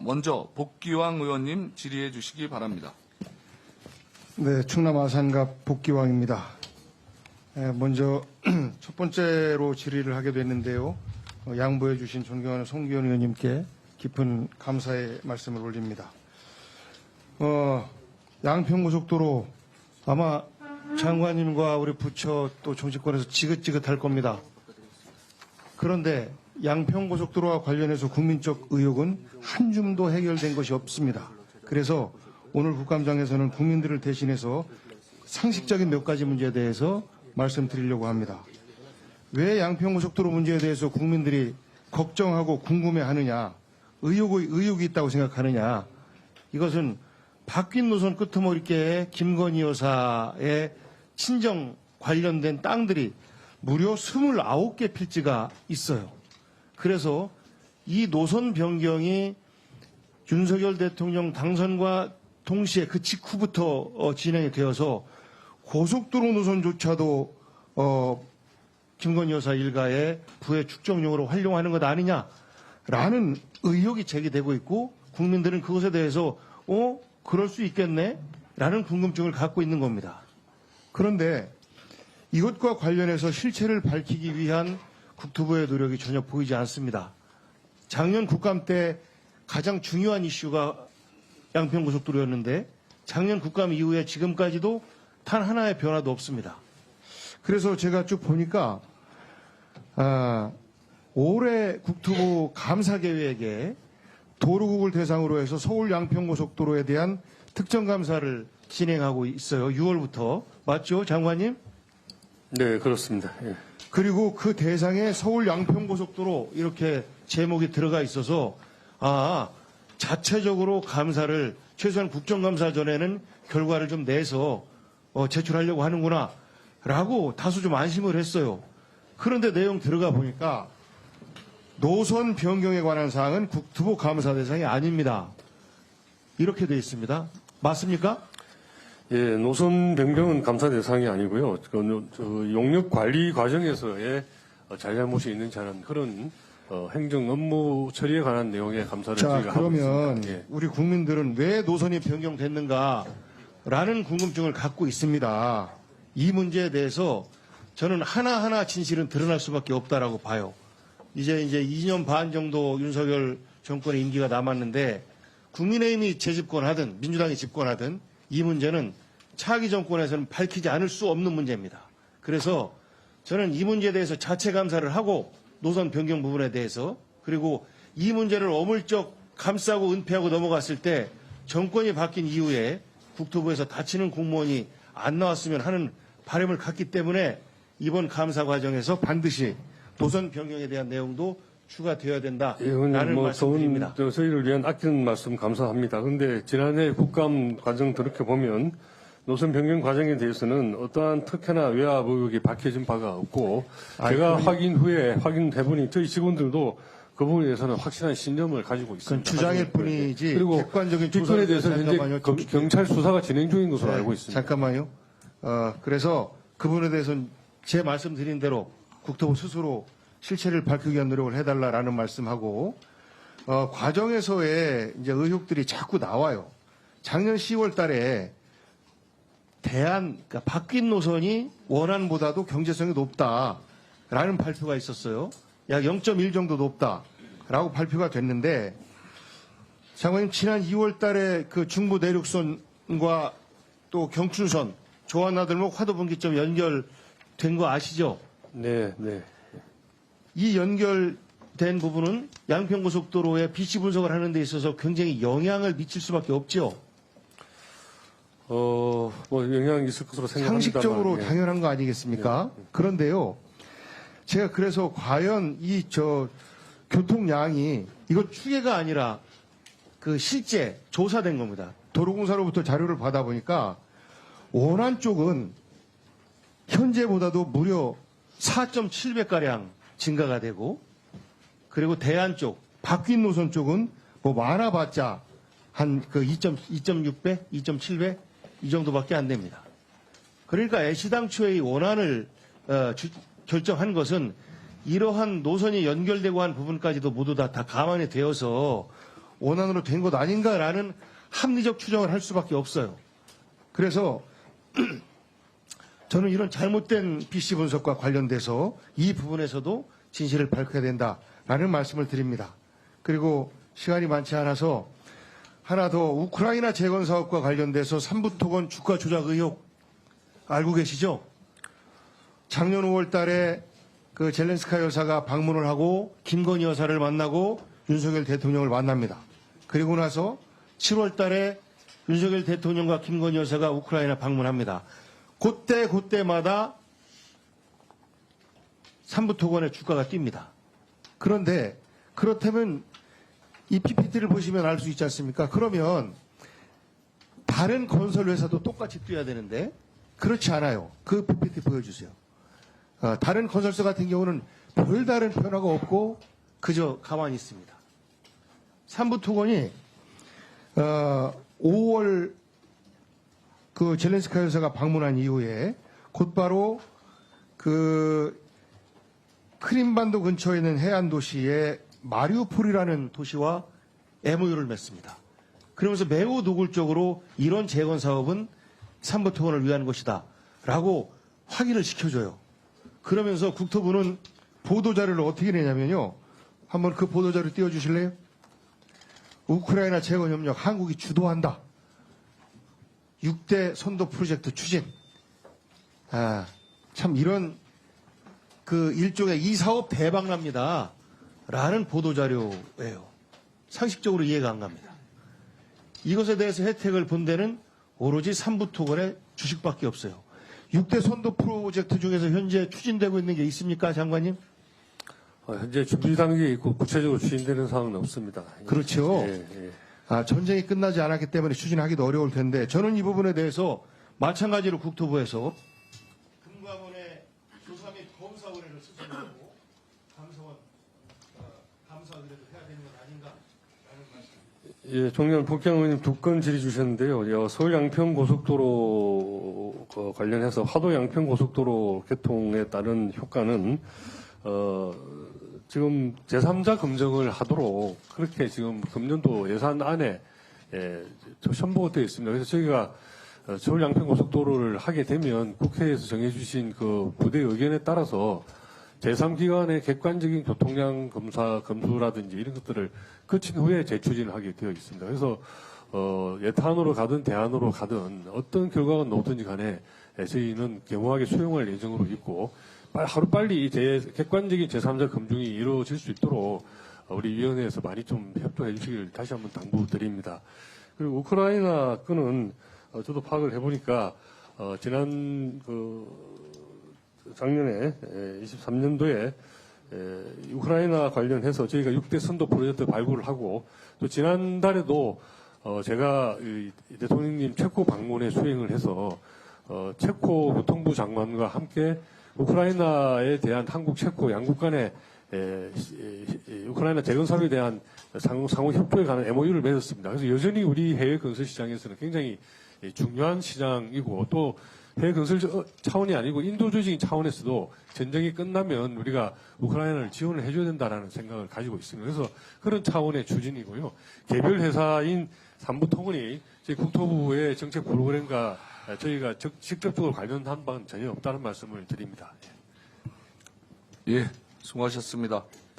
먼저 복기왕 의원님 질의해 주시기 바랍니다. 네, 충남 아산갑 복기왕입니다. 먼저 첫 번째로 질의를 하게 됐는데요. 양보해 주신 존경하는 송기현 의원님께 깊은 감사의 말씀을 올립니다. 양평고속도로 아마 장관님과 우리 부처 또 정치권에서 지긋지긋할 겁니다. 그런데 양평고속도로와 관련해서 국민적 의혹은 한 줌도 해결된 것이 없습니다. 그래서 오늘 국감장에서는 국민들을 대신해서 상식적인 몇 가지 문제에 대해서 말씀드리려고 합니다. 왜 양평고속도로 문제에 대해서 국민들이 걱정하고 궁금해하느냐, 의혹이 있다고 생각하느냐, 이것은 바뀐 노선 끄트머리께 김건희 여사의 친정 관련된 땅들이 무려 29개 필지가 있어요. 그래서 이 노선 변경이 윤석열 대통령 당선과 동시에 그 직후부터 진행이 되어서 고속도로 노선조차도 김건희 여사 일가의 부의 축적용으로 활용하는 것 아니냐라는 의혹이 제기되고 있고 국민들은 그것에 대해서 그럴 수 있겠네? 라는 궁금증을 갖고 있는 겁니다. 그런데 이것과 관련해서 실체를 밝히기 위한 국토부의 노력이 전혀 보이지 않습니다. 작년 국감 때 가장 중요한 이슈가 양평고속도로였는데 작년 국감 이후에 지금까지도 단 하나의 변화도 없습니다. 그래서 제가 쭉 보니까 올해 국토부 감사계획에 도로국을 대상으로 해서 서울 양평고속도로에 대한 특정감사를 진행하고 있어요. 6월부터. 맞죠, 장관님? 네, 그렇습니다. 예. 그리고 그 대상에 서울 양평고속도로 이렇게 제목이 들어가 있어서 자체적으로 감사를 최소한 국정감사 전에는 결과를 좀 내서 제출하려고 하는구나 라고 다소 좀 안심을 했어요. 그런데 내용 들어가 보니까 노선 변경에 관한 사항은 국토부 감사 대상이 아닙니다. 이렇게 되어 있습니다. 맞습니까? 예, 노선 변경은 감사 대상이 아니고요. 용역 관리 과정에서의 잘잘못이 있는지 하는 그런 행정 업무 처리에 관한 내용의 감사를 저희가 하고 있습니다. 그러면 예. 우리 국민들은 왜 노선이 변경됐는가라는 궁금증을 갖고 있습니다. 이 문제에 대해서 저는 하나하나 진실은 드러날 수밖에 없다라고 봐요. 이제 2년 반 정도 윤석열 정권의 임기가 남았는데 국민의힘이 재집권하든 민주당이 집권하든 이 문제는 차기 정권에서는 밝히지 않을 수 없는 문제입니다. 그래서 저는 이 문제에 대해서 자체 감사를 하고 노선 변경 부분에 대해서 그리고 이 문제를 어물쩍 감싸고 은폐하고 넘어갔을 때 정권이 바뀐 이후에 국토부에서 다치는 공무원이 안 나왔으면 하는 바람을 갖기 때문에 이번 감사 과정에서 반드시 노선 변경에 대한 내용도 추가되어야 된다라는 말씀드립니다. 저희를 위한 아끼는 말씀 감사합니다. 그런데 지난해 국감 과정 돌이켜보면 노선 변경 과정에 대해서는 어떠한 특혜나 외압 의혹이 밝혀진 바가 없고 제가 확인 후에 확인해보니 저희 직원들도 그 부분에 대해서는 확실한 신념을 가지고 있습니다. 그건 주장일 뿐이지 그리고 객관적인 뒷건에 대해서는 현재 경찰 수사가 진행 중인 것으로 알고 있습니다. 잠깐만요. 그래서 그 부분에 대해서는 제 말씀드린 대로 국토부 스스로 실체를 밝히기 위한 노력을 해달라라는 말씀하고 과정에서의 이제 의혹들이 자꾸 나와요. 작년 10월 달에 그러니까 바뀐 노선이 원안보다도 경제성이 높다라는 발표가 있었어요. 약 0.1 정도 높다라고 발표가 됐는데 장관님 지난 2월 달에 그 중부 내륙선과 또 경춘선 조한나들목 화도분기점 연결된 거 아시죠? 네, 네. 이 연결된 부분은 양평고속도로의 비치 분석을 하는 데 있어서 굉장히 영향을 미칠 수밖에 없죠. 영향이 있을 것으로 생각합니다. 상식적으로 예. 당연한 거 아니겠습니까? 그런데요, 제가 그래서 과연 이 교통량이 이거 추계가 아니라 그 실제 조사된 겁니다. 도로공사로부터 자료를 받아보니까 원안 쪽은 현재보다도 무려 4.7배가량 증가가 되고 그리고 대안 쪽, 바뀐 노선 쪽은 뭐 많아봤자 한 그 2.6배, 2.7배 이 정도밖에 안 됩니다. 그러니까 애시당초의 이 원안을 결정한 것은 이러한 노선이 연결되고 한 부분까지도 모두 다 감안이 되어서 원안으로 된 것 아닌가라는 합리적 추정을 할 수밖에 없어요. 그래서 저는 이런 잘못된 PC 분석과 관련돼서 이 부분에서도 진실을 밝혀야 된다라는 말씀을 드립니다. 그리고 시간이 많지 않아서 하나 더, 우크라이나 재건 사업과 관련돼서 삼부토건 주가 조작 의혹 알고 계시죠? 작년 5월 달에 그 젤렌스카 여사가 방문을 하고 김건희 여사를 만나고 윤석열 대통령을 만납니다. 그리고 나서 7월 달에 윤석열 대통령과 김건희 여사가 우크라이나 방문합니다. 그때마다 삼부토건의 주가가 뜁니다. 그런데 그렇다면 이 PPT를 보시면 알 수 있지 않습니까? 그러면 다른 건설 회사도 똑같이 뛰어야 되는데 그렇지 않아요. 그 PPT 보여주세요. 다른 건설사 같은 경우는 별다른 변화가 없고 그저 가만히 있습니다. 삼부토건이 5월 그 젤렌스카 여사가 방문한 이후에 곧바로 그 크림반도 근처에 있는 해안 도시의 마리우폴이라는 도시와 MOU를 맺습니다. 그러면서 매우 노골적으로 이런 재건 사업은 삼부토건을 위한 것이다 라고 확인을 시켜줘요. 그러면서 국토부는 보도자료를 어떻게 내냐면요. 한번 그 보도자료 띄워주실래요? 우크라이나 재건협력 한국이 주도한다. 6대 선도 프로젝트 추진. 참 이런 그 일종의 이 사업 대박납니다. 라는 보도자료예요. 상식적으로 이해가 안 갑니다. 이것에 대해서 혜택을 본 데는 오로지 삼부토건의 주식밖에 없어요. 6대 선도 프로젝트 중에서 현재 추진되고 있는 게 있습니까, 장관님? 현재 준비 단계에 있고 구체적으로 추진되는 사항은 없습니다. 그렇죠. 예. 전쟁이 끝나지 않았기 때문에 추진하기도 어려울 텐데 저는 이 부분에 대해서 마찬가지로 국토부에서 금감원의 조사 및 검사 의뢰를 수신하고 감사원 감사 의뢰도 해야 되는 것 아닌가라는 말씀. 예, 종년 복경 의원님 두 건 질의 주셨는데요. 서울 양평 고속도로 관련해서 화도 양평 고속도로 개통에 따른 효과는 지금 제3자 검증을 하도록 그렇게 지금 금년도 예산 안에 선보가 되어 있습니다. 그래서 저희가 서울 양평 고속도로를 하게 되면 국회에서 정해주신 그 부대 의견에 따라서 제3기관의 객관적인 교통량 검수라든지 이런 것들을 거친 후에 재추진을 하게 되어 있습니다. 그래서 예탄으로 가든 대안으로 가든 어떤 결과가 나오든지 간에 저희는 겸허하게 수용할 예정으로 있고 하루빨리 객관적인 제3자 검증이 이루어질 수 있도록 우리 위원회에서 많이 좀 협조해 주시길 다시 한번 당부드립니다. 그리고 우크라이나 건은 저도 파악을 해보니까 지난 작년에 23년도에 우크라이나 관련해서 저희가 6대 선도 프로젝트 발굴을 하고 또 지난달에도 제가 대통령님 체코 방문에 수행을 해서 체코 교통부 장관과 함께 우크라이나에 대한 한국, 체코 양국 간의 우크라이나 재건 사업에 대한 상호 협조에 관한 MOU를 맺었습니다. 그래서 여전히 우리 해외 건설 시장에서는 굉장히 중요한 시장이고 또 해외 건설 차원이 아니고 인도주의적인 차원에서도 전쟁이 끝나면 우리가 우크라이나를 지원을 해줘야 된다라는 생각을 가지고 있습니다. 그래서 그런 차원의 추진이고요. 개별 회사인 삼부토건이 저희 국토부의 정책 프로그램과 저희가 직접적으로 관련한 바는 전혀 없다는 말씀을 드립니다. 예, 수고하셨습니다.